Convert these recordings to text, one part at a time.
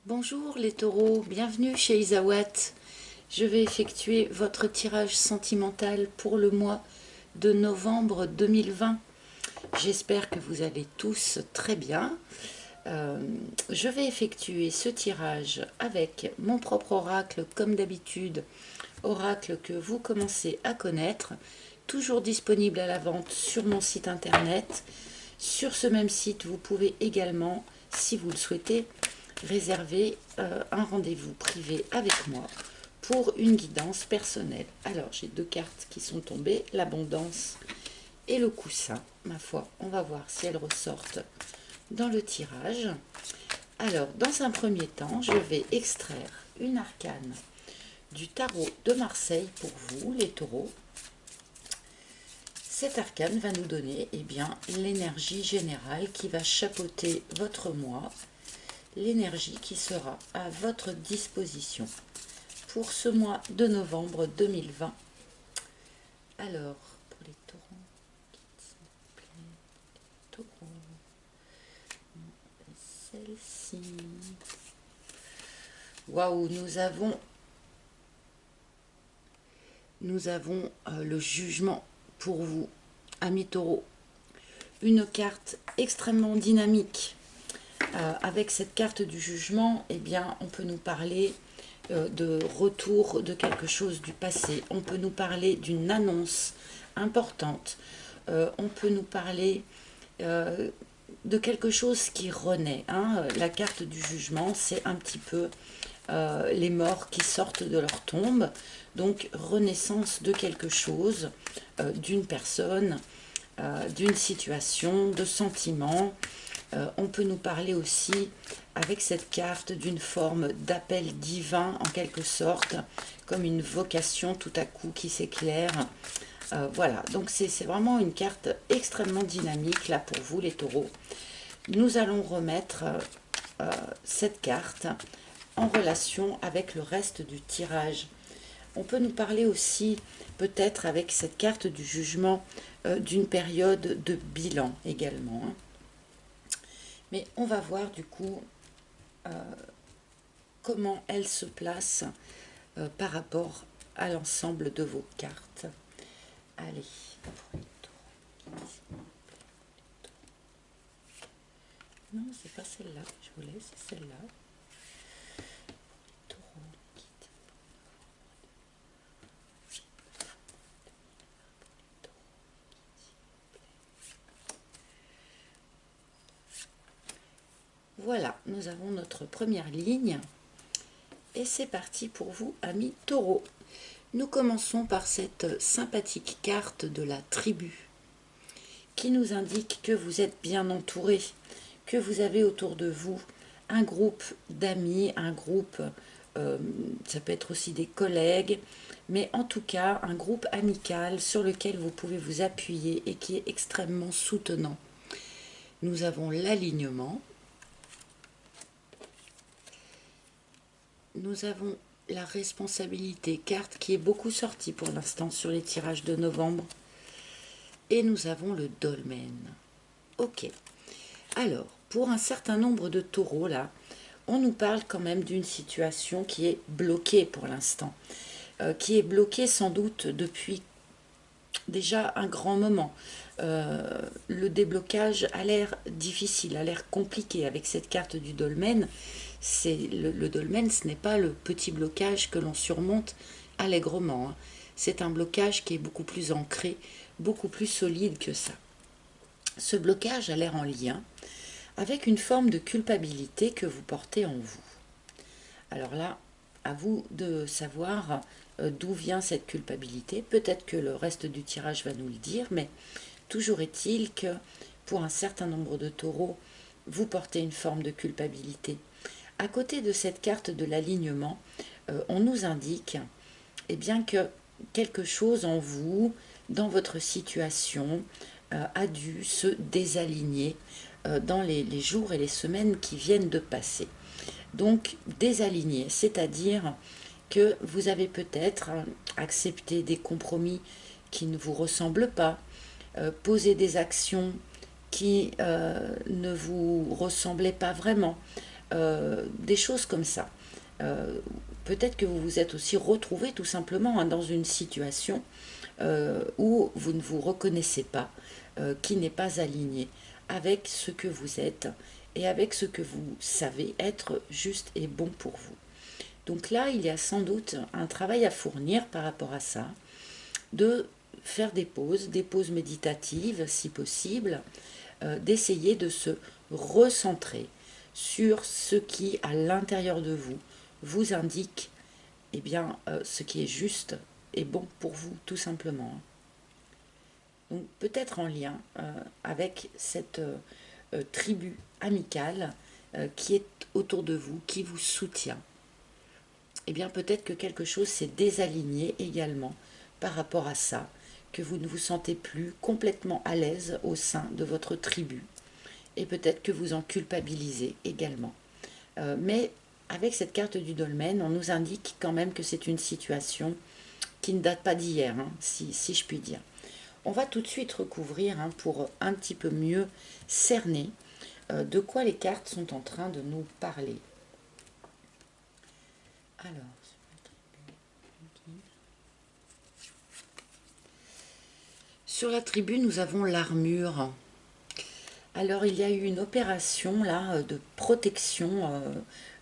Bonjour les taureaux, bienvenue chez Isawat. Je vais effectuer votre tirage sentimental pour le mois de novembre 2020. J'espère que vous allez tous très bien. Je vais effectuer ce tirage avec mon propre oracle comme d'habitude, oracle que vous commencez à connaître, toujours disponible à la vente sur mon site internet. Sur ce même site, vous pouvez également, si vous le souhaitez, réserver un rendez-vous privé avec moi pour une guidance personnelle. Alors, j'ai deux cartes qui sont tombées, l'abondance et le coussin. Ma foi, on va voir si elles ressortent dans le tirage. Alors, dans un premier temps, je vais extraire une arcane du tarot de Marseille pour vous, les taureaux. Cet arcane va nous donner l'énergie générale qui va chapeauter votre mois, l'énergie qui sera à votre disposition pour ce mois de novembre 2020. Alors, pour les taureaux, s'il vous plaît, les taureaux, celle-ci. Waouh, nous avons le jugement pour vous, amis taureaux. Une carte extrêmement dynamique. Avec cette carte du jugement, on peut nous parler de retour de quelque chose du passé. On peut nous parler d'une annonce importante. On peut nous parler de quelque chose qui renaît. La carte du jugement, c'est un petit peu les morts qui sortent de leur tombe. Donc, renaissance de quelque chose, d'une personne, d'une situation, de sentiments. On peut nous parler aussi, avec cette carte, d'une forme d'appel divin, en quelque sorte, comme une vocation tout à coup qui s'éclaire. Voilà, donc c'est vraiment une carte extrêmement dynamique, là, pour vous, les taureaux. Nous allons remettre cette carte en relation avec le reste du tirage. On peut nous parler aussi, peut-être avec cette carte du jugement, d'une période de bilan également. Mais on va voir du coup comment elle se place par rapport à l'ensemble de vos cartes. Allez, pour les taureaux. Non, c'est pas celle-là que je voulais, c'est celle-là. Voilà, nous avons notre première ligne. Et c'est parti pour vous, amis taureaux. Nous commençons par cette sympathique carte de la tribu qui nous indique que vous êtes bien entouré, que vous avez autour de vous un groupe d'amis, un groupe, ça peut être aussi des collègues, mais en tout cas un groupe amical sur lequel vous pouvez vous appuyer et qui est extrêmement soutenant. Nous avons l'alignement. Nous avons la responsabilité, carte qui est beaucoup sortie pour l'instant sur les tirages de novembre. Et nous avons le dolmen. Ok. Alors, pour un certain nombre de taureaux, là, on nous parle quand même d'une situation qui est bloquée pour l'instant. Qui est bloquée sans doute depuis déjà un grand moment. Le déblocage a l'air difficile, a l'air compliqué avec cette carte du dolmen. Le dolmen, ce n'est pas le petit blocage que l'on surmonte allègrement. C'est un blocage qui est beaucoup plus ancré, beaucoup plus solide que ça. Ce blocage a l'air en lien avec une forme de culpabilité que vous portez en vous. Alors là, à vous de savoir d'où vient cette culpabilité. Peut-être que le reste du tirage va nous le dire, mais toujours est-il que pour un certain nombre de taureaux, vous portez une forme de culpabilité. À côté de cette carte de l'alignement, on nous indique que quelque chose en vous, dans votre situation, a dû se désaligner dans les jours et les semaines qui viennent de passer. Donc désaligner, c'est-à-dire que vous avez peut-être accepté des compromis qui ne vous ressemblent pas, posé des actions qui ne vous ressemblaient pas vraiment, des choses comme ça. Peut-être que vous vous êtes aussi retrouvé tout simplement hein, dans une situation où vous ne vous reconnaissez pas, qui n'est pas aligné avec ce que vous êtes et avec ce que vous savez être juste et bon pour vous. Donc là, il y a sans doute un travail à fournir par rapport à ça, de faire des pauses méditatives si possible, d'essayer de se recentrer sur ce qui, à l'intérieur de vous, vous indique eh bien, ce qui est juste et bon pour vous, tout simplement. Donc peut-être en lien avec cette tribu amicale qui est autour de vous, qui vous soutient. Eh bien peut-être que quelque chose s'est désaligné également par rapport à ça, que vous ne vous sentez plus complètement à l'aise au sein de votre tribu. Et peut-être que vous en culpabilisez également. Mais avec cette carte du dolmen, on nous indique quand même que c'est une situation qui ne date pas d'hier, hein, si je puis dire. On va tout de suite recouvrir hein, pour un petit peu mieux cerner de quoi les cartes sont en train de nous parler. Alors, sur la tribu, nous avons l'armure. Alors, il y a eu une opération là de protection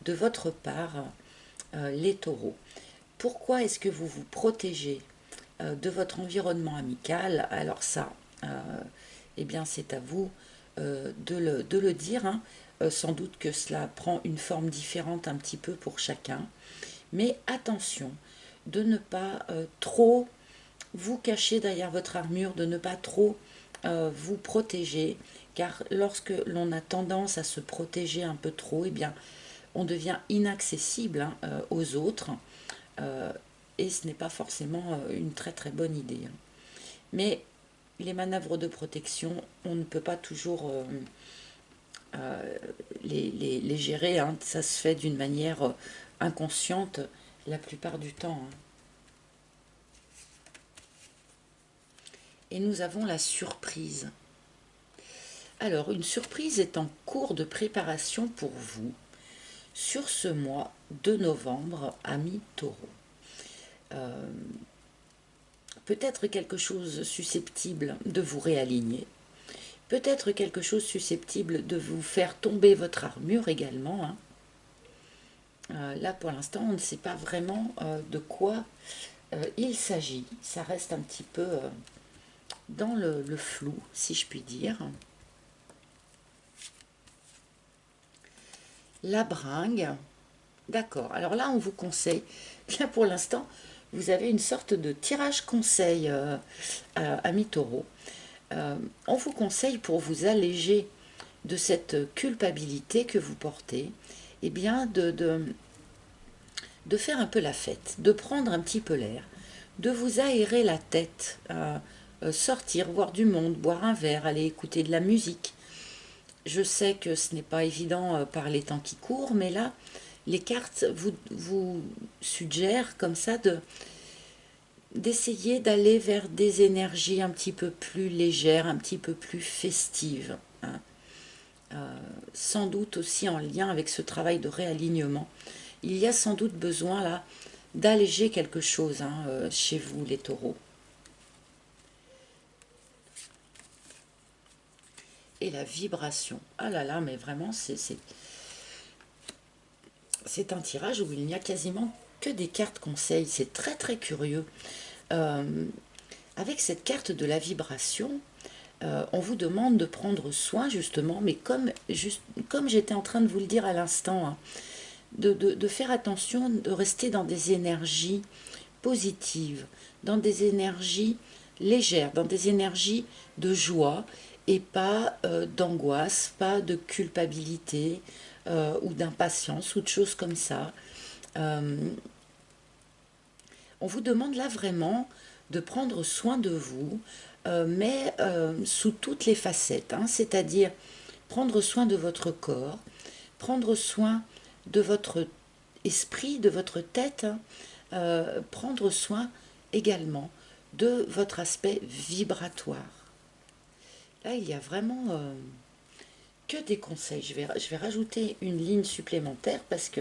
de votre part, les taureaux. Pourquoi est-ce que vous vous protégez de votre environnement amical? Alors ça, eh bien c'est à vous de le dire. Hein. Sans doute que cela prend une forme différente un petit peu pour chacun. Mais attention de ne pas trop vous cacher derrière votre armure, de ne pas trop vous protéger, car lorsque l'on a tendance à se protéger un peu trop, eh bien, on devient inaccessible hein, aux autres, et ce n'est pas forcément une très très bonne idée. Hein. Mais les manœuvres de protection, on ne peut pas toujours les gérer, hein. Ça se fait d'une manière inconsciente la plupart du temps. Hein. Et nous avons la surprise. Alors, une surprise est en cours de préparation pour vous sur ce mois de novembre, amis taureaux. Peut-être quelque chose susceptible de vous réaligner, peut-être quelque chose susceptible de vous faire tomber votre armure également. Hein. Là, pour l'instant, on ne sait pas vraiment de quoi il s'agit. Ça reste un petit peu dans le flou, si je puis dire. La bringue. D'accord. Alors là, on vous conseille, bien pour l'instant, vous avez une sorte de tirage conseil à mi-taureau. On vous conseille pour vous alléger de cette culpabilité que vous portez, eh bien de faire un peu la fête, de prendre un petit peu l'air, de vous aérer la tête, sortir, voir du monde, boire un verre, aller écouter de la musique. Je sais que ce n'est pas évident par les temps qui courent, mais là, les cartes vous suggèrent comme ça d'essayer d'aller vers des énergies un petit peu plus légères, un petit peu plus festives. Hein. Sans doute aussi en lien avec ce travail de réalignement. Il y a sans doute besoin là d'alléger quelque chose hein, chez vous les taureaux. Et la vibration. Ah là là, mais vraiment, c'est un tirage où il n'y a quasiment que des cartes conseils. C'est très très curieux. Avec cette carte de la vibration, on vous demande de prendre soin justement, mais comme j'étais en train de vous le dire à l'instant, hein, de faire attention, de rester dans des énergies positives, dans des énergies légères, dans des énergies de joie et pas d'angoisse, pas de culpabilité ou d'impatience ou de choses comme ça. On vous demande là vraiment de prendre soin de vous, mais sous toutes les facettes, hein, c'est-à-dire prendre soin de votre corps, prendre soin de votre esprit, de votre tête, hein, prendre soin également de votre aspect vibratoire. Là, il y a vraiment que des conseils. Je vais rajouter une ligne supplémentaire parce que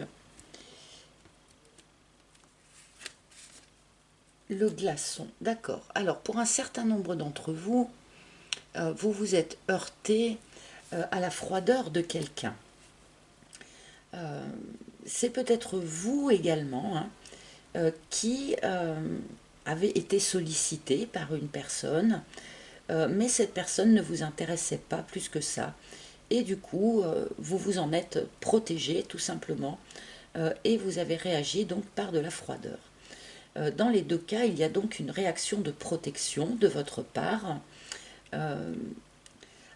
le glaçon, d'accord. Alors, pour un certain nombre d'entre vous, vous vous êtes heurté à la froideur de quelqu'un. C'est peut-être vous également, hein, qui avez été sollicité par une personne, mais cette personne ne vous intéressait pas plus que ça. Et du coup, vous vous en êtes protégé tout simplement, et vous avez réagi donc par de la froideur. Dans les deux cas, il y a donc une réaction de protection de votre part.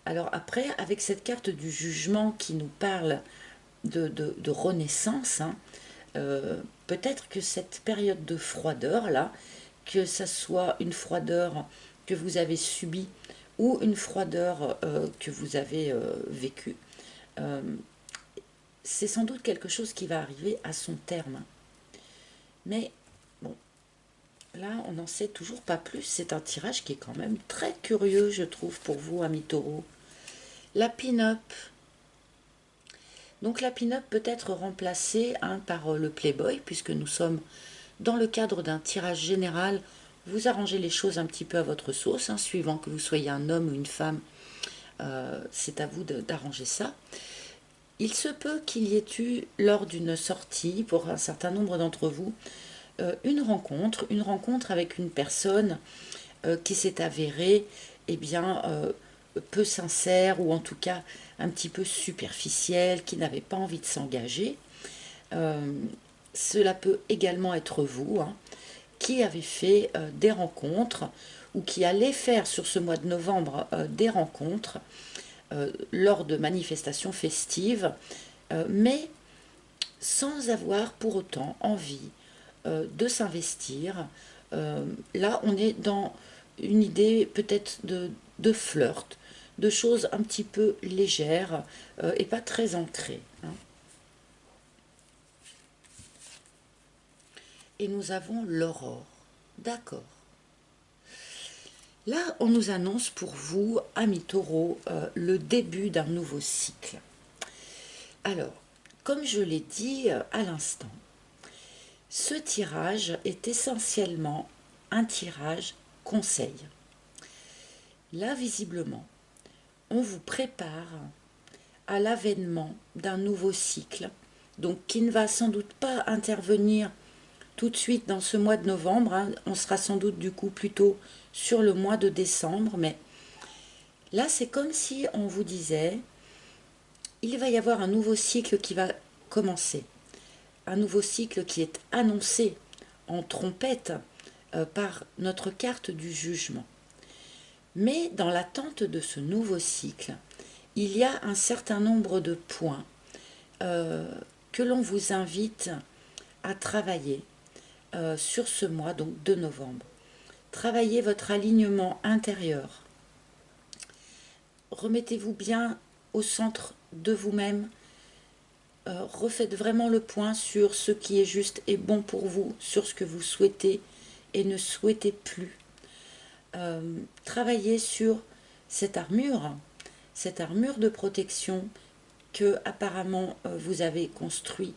Alors après, avec cette carte du jugement qui nous parle de renaissance, hein, peut-être que cette période de froideur là, que ça soit une froideur que vous avez subie ou une froideur que vous avez vécue, euh, c'est sans doute quelque chose qui va arriver à son terme. Mais bon, là on n'en sait toujours pas plus. C'est un tirage qui est quand même très curieux, je trouve, pour vous, amis taureaux. La pin-up. Donc la pin-up peut être remplacée, hein, par le Playboy, puisque nous sommes dans le cadre d'un tirage général. Vous arrangez les choses un petit peu à votre sauce, hein, suivant que vous soyez un homme ou une femme. C'est à vous d'arranger ça. Il se peut qu'il y ait eu, lors d'une sortie, pour un certain nombre d'entre vous, une rencontre avec une personne qui s'est avérée, eh bien, peu sincère, ou en tout cas un petit peu superficielle, qui n'avait pas envie de s'engager. Cela peut également être vous, hein, qui avez fait des rencontres, ou qui allez faire sur ce mois de novembre des rencontres lors de manifestations festives, mais sans avoir pour autant envie de s'investir. Là, on est dans une idée peut-être de flirt, de choses un petit peu légères et pas très ancrées, hein. Et nous avons l'aurore. D'accord. Là, on nous annonce pour vous, amis taureaux, le début d'un nouveau cycle. Alors, comme je l'ai dit à l'instant, ce tirage est essentiellement un tirage conseil. Là, visiblement, on vous prépare à l'avènement d'un nouveau cycle, donc qui ne va sans doute pas intervenir tout de suite dans ce mois de novembre, hein. On sera sans doute du coup plutôt sur le mois de décembre, mais là c'est comme si on vous disait, il va y avoir un nouveau cycle qui va commencer, un nouveau cycle qui est annoncé en trompette par notre carte du jugement. Mais dans l'attente de ce nouveau cycle, il y a un certain nombre de points que l'on vous invite à travailler sur ce mois donc de novembre. Travaillez votre alignement intérieur. Remettez-vous bien au centre de vous-même. Refaites vraiment le point sur ce qui est juste et bon pour vous, sur ce que vous souhaitez et ne souhaitez plus. Travaillez sur cette armure de protection que apparemment vous avez construit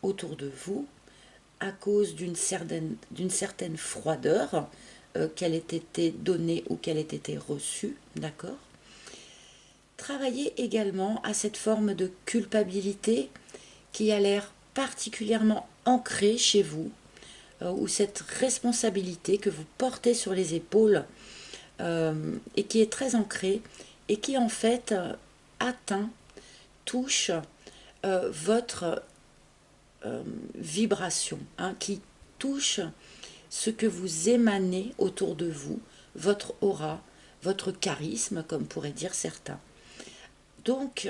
autour de vous à cause d'une certaine froideur qu'elle ait été donnée ou qu'elle ait été reçue, d'accord. Travaillez également à cette forme de culpabilité qui a l'air particulièrement ancrée chez vous, ou cette responsabilité que vous portez sur les épaules et qui est très ancrée et qui en fait atteint, touche votre vibration, hein, qui touche ce que vous émanez autour de vous, votre aura, votre charisme, comme pourraient dire certains. Donc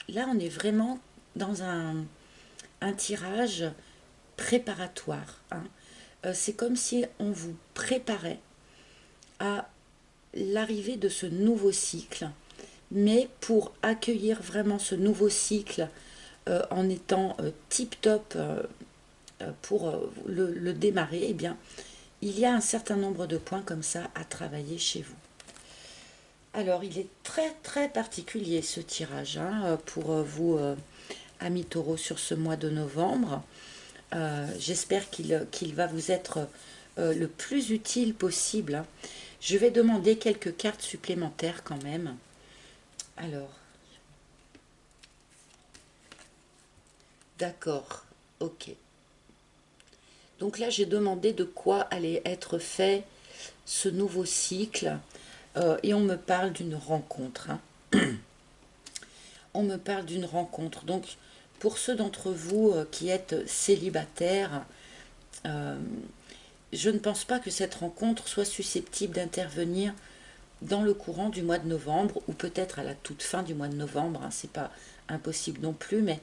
là, on est vraiment dans un tirage préparatoire, hein. C'est comme si on vous préparait à l'arrivée de ce nouveau cycle, mais pour accueillir vraiment ce nouveau cycle en étant tip-top pour le démarrer, eh bien, il y a un certain nombre de points comme ça à travailler chez vous. Alors, il est très très particulier ce tirage hein, pour vous, amis taureaux, sur ce mois de novembre. J'espère qu'il va vous être le plus utile possible, hein. Je vais demander quelques cartes supplémentaires quand même. Alors, d'accord, ok. Donc là, j'ai demandé de quoi allait être fait ce nouveau cycle. Et on me parle d'une rencontre, hein. On me parle d'une rencontre. Donc, pour ceux d'entre vous qui êtes célibataires, euh, je ne pense pas que cette rencontre soit susceptible d'intervenir dans le courant du mois de novembre, ou peut-être à la toute fin du mois de novembre, hein, c'est pas impossible non plus, mais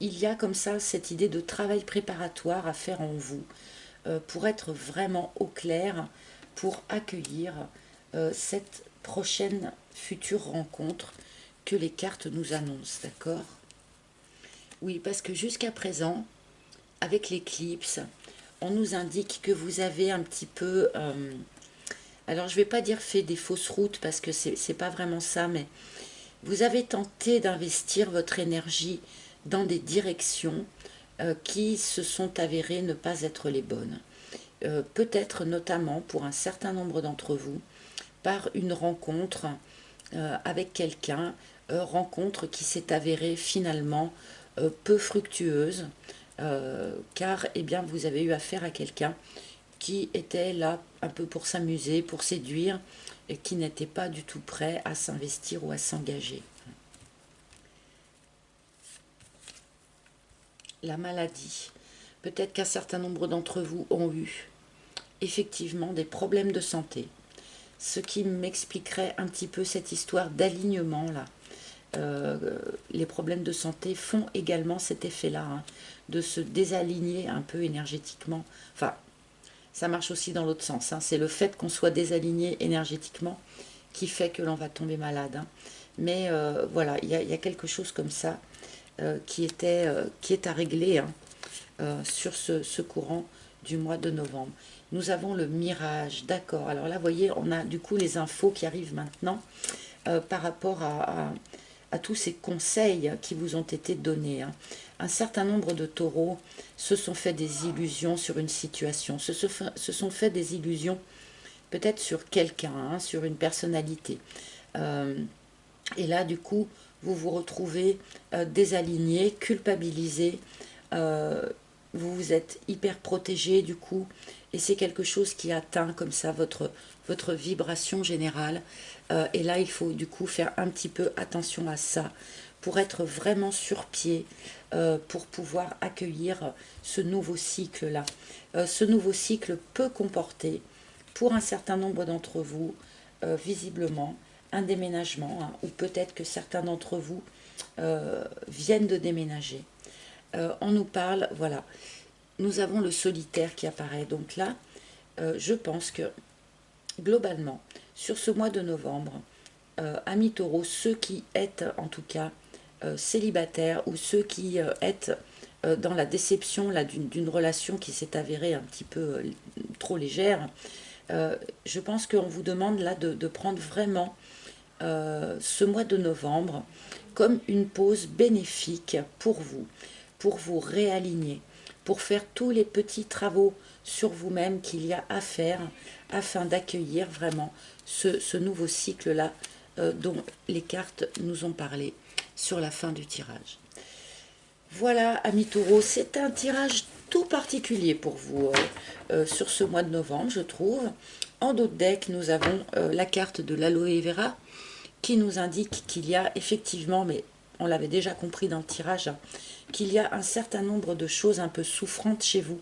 il y a comme ça cette idée de travail préparatoire à faire en vous, pour être vraiment au clair, pour accueillir cette prochaine future rencontre que les cartes nous annoncent, d'accord? Oui, parce que jusqu'à présent, avec l'éclipse, on nous indique que vous avez un petit peu, alors je ne vais pas dire fait des fausses routes parce que c'est pas vraiment ça, mais vous avez tenté d'investir votre énergie dans des directions qui se sont avérées ne pas être les bonnes. Peut-être notamment pour un certain nombre d'entre vous, par une rencontre avec quelqu'un, rencontre qui s'est avérée finalement peu fructueuse, car eh bien, vous avez eu affaire à quelqu'un qui était là un peu pour s'amuser, pour séduire, et qui n'était pas du tout prêt à s'investir ou à s'engager. La maladie. Peut-être qu'un certain nombre d'entre vous ont eu effectivement des problèmes de santé, ce qui m'expliquerait un petit peu cette histoire d'alignement là. Les problèmes de santé font également cet effet-là, hein, de se désaligner un peu énergétiquement. Enfin, ça marche aussi dans l'autre sens, hein. C'est le fait qu'on soit désaligné énergétiquement qui fait que l'on va tomber malade, hein. Mais voilà, il y a quelque chose comme ça qui est à régler, hein, sur ce courant du mois de novembre. Nous avons le mirage, d'accord. Alors là, vous voyez, on a du coup les infos qui arrivent maintenant par rapport à tous ces conseils qui vous ont été donnés, hein. Un certain nombre de taureaux se sont fait des illusions sur une situation, se sont fait des illusions peut-être sur quelqu'un, hein, sur une personnalité. Euh, et là, du coup, vous vous retrouvez désaligné, culpabilisé, euh, vous vous êtes hyper protégé du coup, et c'est quelque chose qui atteint comme ça votre vibration générale. Et là, il faut du coup faire un petit peu attention à ça pour être vraiment sur pied, pour pouvoir accueillir ce nouveau cycle-là. Ce nouveau cycle peut comporter, pour un certain nombre d'entre vous, visiblement, un déménagement, hein, ou peut-être que certains d'entre vous viennent de déménager. On nous parle, voilà, nous avons le solitaire qui apparaît. Donc là, je pense que globalement, sur ce mois de novembre, amis taureaux, ceux qui êtes en tout cas célibataires, ou ceux qui êtes dans la déception là d'une relation qui s'est avérée un petit peu trop légère, je pense qu'on vous demande là de prendre vraiment ce mois de novembre comme une pause bénéfique pour vous réaligner, pour faire tous les petits travaux sur vous-même qu'il y a à faire afin d'accueillir vraiment ce nouveau cycle-là dont les cartes nous ont parlé sur la fin du tirage. Voilà, amis taureaux, c'est un tirage tout particulier pour vous sur ce mois de novembre, je trouve. En dos de deck, nous avons la carte de l'aloe vera qui nous indique qu'il y a effectivement, mais on l'avait déjà compris dans le tirage, hein, qu'il y a un certain nombre de choses un peu souffrantes chez vous,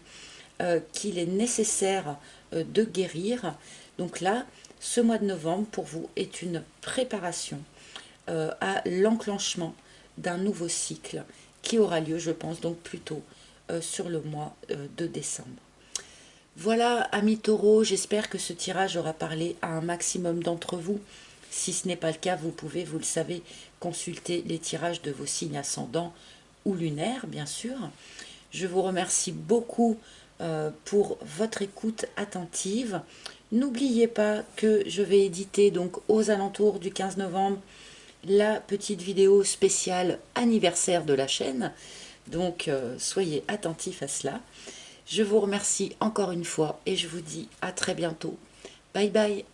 qu'il est nécessaire de guérir. Donc là, ce mois de novembre, pour vous, est une préparation à l'enclenchement d'un nouveau cycle qui aura lieu, je pense, donc plutôt sur le mois de décembre. Voilà, amis taureaux, j'espère que ce tirage aura parlé à un maximum d'entre vous. Si ce n'est pas le cas, vous pouvez, vous le savez, consulter les tirages de vos signes ascendants ou lunaires, bien sûr. Je vous remercie beaucoup pour votre écoute attentive. N'oubliez pas que je vais éditer donc aux alentours du 15 novembre la petite vidéo spéciale anniversaire de la chaîne. Donc soyez attentifs à cela. Je vous remercie encore une fois et je vous dis à très bientôt. Bye bye.